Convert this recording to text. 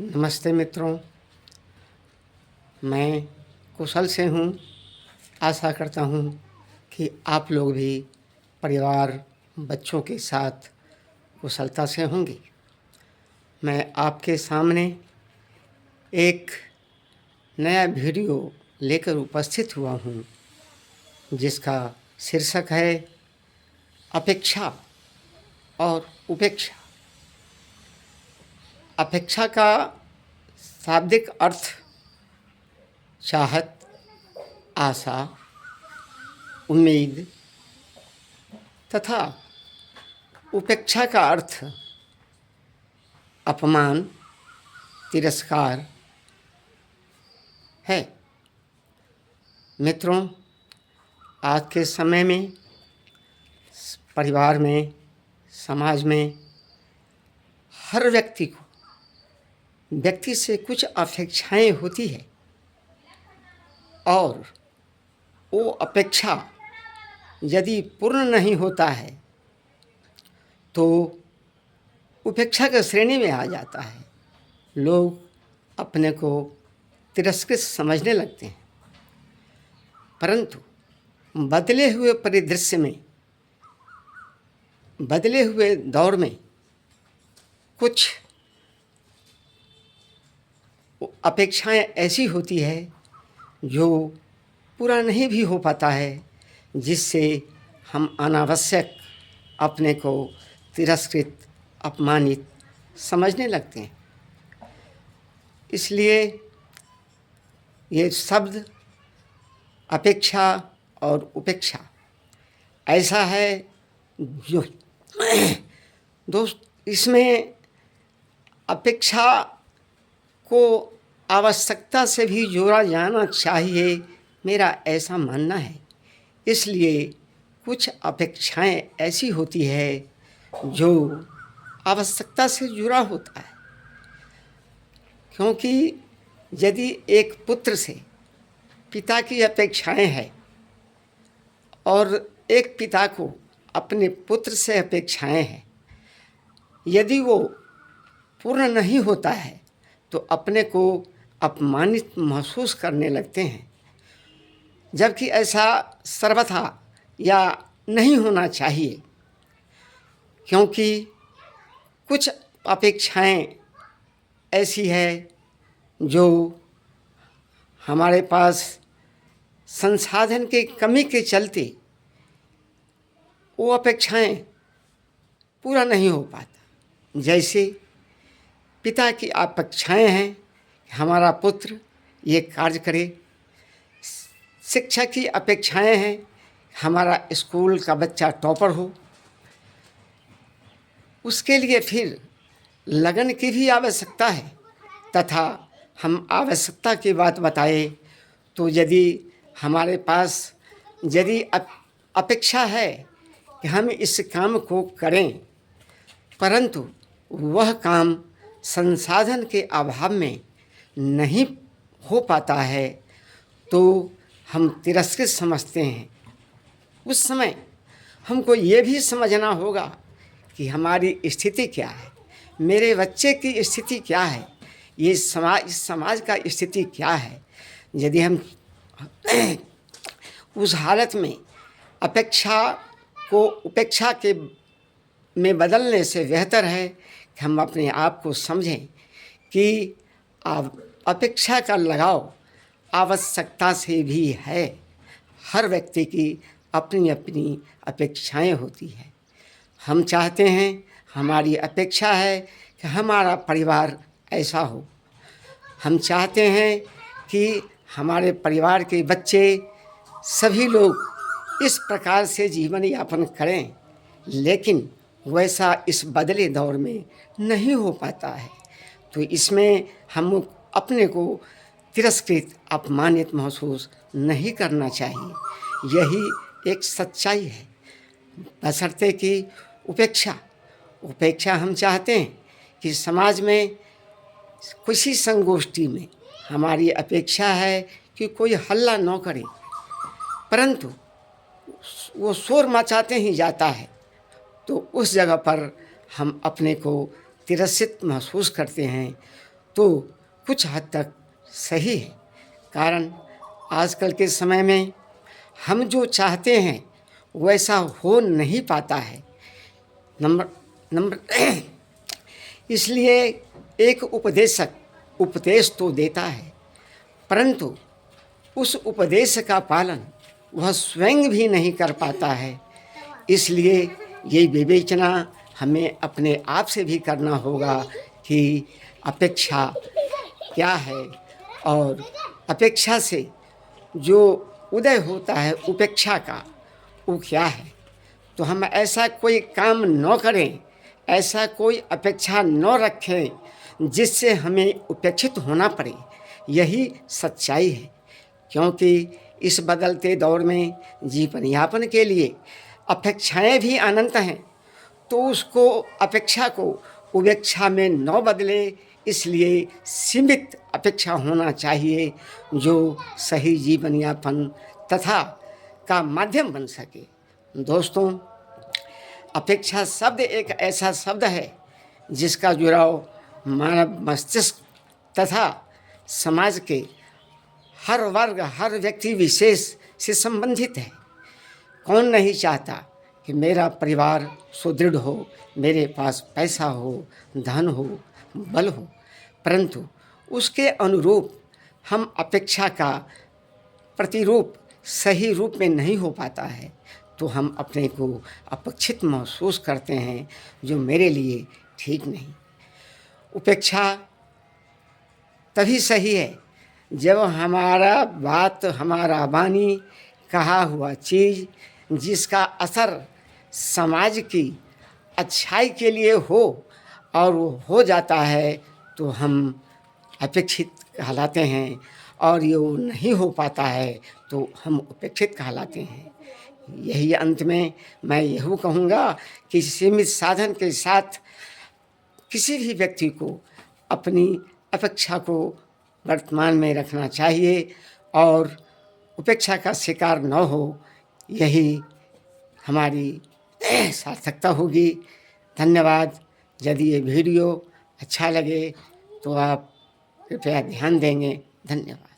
नमस्ते मित्रों, मैं कुशल से हूँ। आशा करता हूँ कि आप लोग भी परिवार बच्चों के साथ कुशलता से होंगे। मैं आपके सामने एक नया वीडियो लेकर उपस्थित हुआ हूँ जिसका शीर्षक है अपेक्षा और उपेक्षा। अपेक्षा का शाब्दिक अर्थ चाहत, आशा, उम्मीद तथा उपेक्षा का अर्थ अपमान, तिरस्कार है। मित्रों, आज के समय में परिवार में, समाज में हर व्यक्ति से कुछ अपेक्षाएं होती है और वो अपेक्षा यदि पूर्ण नहीं होता है तो उपेक्षा की श्रेणी में आ जाता है। लोग अपने को तिरस्कृत समझने लगते हैं। परंतु बदले हुए परिदृश्य में, बदले हुए दौर में कुछ अपेक्षाएं ऐसी होती है जो पूरा नहीं भी हो पाता है, जिससे हम अनावश्यक अपने को तिरस्कृत, अपमानित समझने लगते हैं। इसलिए ये शब्द अपेक्षा और उपेक्षा ऐसा है जो दोस्त, इसमें अपेक्षा को आवश्यकता से भी जोड़ा जाना चाहिए, मेरा ऐसा मानना है। इसलिए कुछ अपेक्षाएं ऐसी होती है जो आवश्यकता से जुड़ा होता है, क्योंकि यदि एक पुत्र से पिता की अपेक्षाएं हैं और एक पिता को अपने पुत्र से अपेक्षाएं हैं, यदि वो पूर्ण नहीं होता है तो अपने को अपमानित महसूस करने लगते हैं, जबकि ऐसा सर्वथा या नहीं होना चाहिए। क्योंकि कुछ अपेक्षाएं ऐसी है जो हमारे पास संसाधन के कमी के चलते वो अपेक्षाएं पूरा नहीं हो पाता। जैसे पिता की अपेक्षाएं हैं कि हमारा पुत्र ये कार्य करे, शिक्षक की अपेक्षाएं हैं हमारा स्कूल का बच्चा टॉपर हो। उसके लिए फिर लगन की भी आवश्यकता है, तथा हम आवश्यकता की बात बताएं तो यदि हमारे पास यदि अपेक्षा है कि हम इस काम को करें, परंतु वह काम संसाधन के अभाव में नहीं हो पाता है तो हम तिरस्कृत समझते हैं। उस समय हमको ये भी समझना होगा कि हमारी स्थिति क्या है, मेरे बच्चे की स्थिति क्या है, ये इस समाज का स्थिति क्या है। यदि हम उस हालत में अपेक्षा को उपेक्षा के में बदलने से बेहतर है कि हम अपने आप को समझें कि अपेक्षा का लगाव आवश्यकता से भी है। हर व्यक्ति की अपनी अपनी अपेक्षाएं होती है। हम चाहते हैं, हमारी अपेक्षा है कि हमारा परिवार ऐसा हो। हम चाहते हैं कि हमारे परिवार के बच्चे सभी लोग इस प्रकार से जीवन यापन करें, लेकिन वैसा इस बदले दौर में नहीं हो पाता है। तो इसमें हम अपने को तिरस्कृत, अपमानित महसूस नहीं करना चाहिए। यही एक सच्चाई है। बशर्ते कि उपेक्षा हम चाहते हैं कि समाज में किसी संगोष्ठी में हमारी अपेक्षा है कि कोई हल्ला न करे, परंतु वो शोर मचाते ही जाता है, तो उस जगह पर हम अपने को तिरस्कृत महसूस करते हैं। तो कुछ हद तक सही है। कारण आजकल के समय में हम जो चाहते हैं वैसा हो नहीं पाता है। नंबर इसलिए एक उपदेशक उपदेश तो देता है, परंतु उस उपदेश का पालन वह स्वयं भी नहीं कर पाता है। इसलिए ये विवेचना हमें अपने आप से भी करना होगा कि अपेक्षा क्या है और अपेक्षा से जो उदय होता है उपेक्षा का, वो क्या है। तो हम ऐसा कोई काम न करें, ऐसा कोई अपेक्षा न रखें जिससे हमें उपेक्षित होना पड़े। यही सच्चाई है, क्योंकि इस बदलते दौर में जीवन यापन के लिए अपेक्षाएं भी अनंत हैं। तो उसको अपेक्षा को उपेक्षा में न बदले, इसलिए सीमित अपेक्षा होना चाहिए जो सही जीवन यापन तथा का माध्यम बन सके। दोस्तों, अपेक्षा शब्द एक ऐसा शब्द है जिसका जुड़ाव मानव मस्तिष्क तथा समाज के हर वर्ग, हर व्यक्ति विशेष से संबंधित है। कौन नहीं चाहता कि मेरा परिवार सुदृढ़ हो, मेरे पास पैसा हो, धन हो, बल हो, परंतु उसके अनुरूप हम अपेक्षा का प्रतिरूप सही रूप में नहीं हो पाता है, तो हम अपने को अपेक्षित महसूस करते हैं, जो मेरे लिए ठीक नहीं। उपेक्षा तभी सही है जब हमारा बात, हमारा वाणी, कहा हुआ चीज़ जिसका असर समाज की अच्छाई के लिए हो और वो हो जाता है, तो हम अपेक्षित कहलाते हैं, और ये वो नहीं हो पाता है तो हम उपेक्षित कहलाते हैं। यही अंत में मैं यही कहूँगा कि सीमित साधन के साथ किसी भी व्यक्ति को अपनी अपेक्षा को वर्तमान में रखना चाहिए और उपेक्षा का शिकार न हो। यही हमारी सार्थकता होगी। धन्यवाद। यदि ये वीडियो अच्छा लगे तो आप कृपया ध्यान देंगे। धन्यवाद।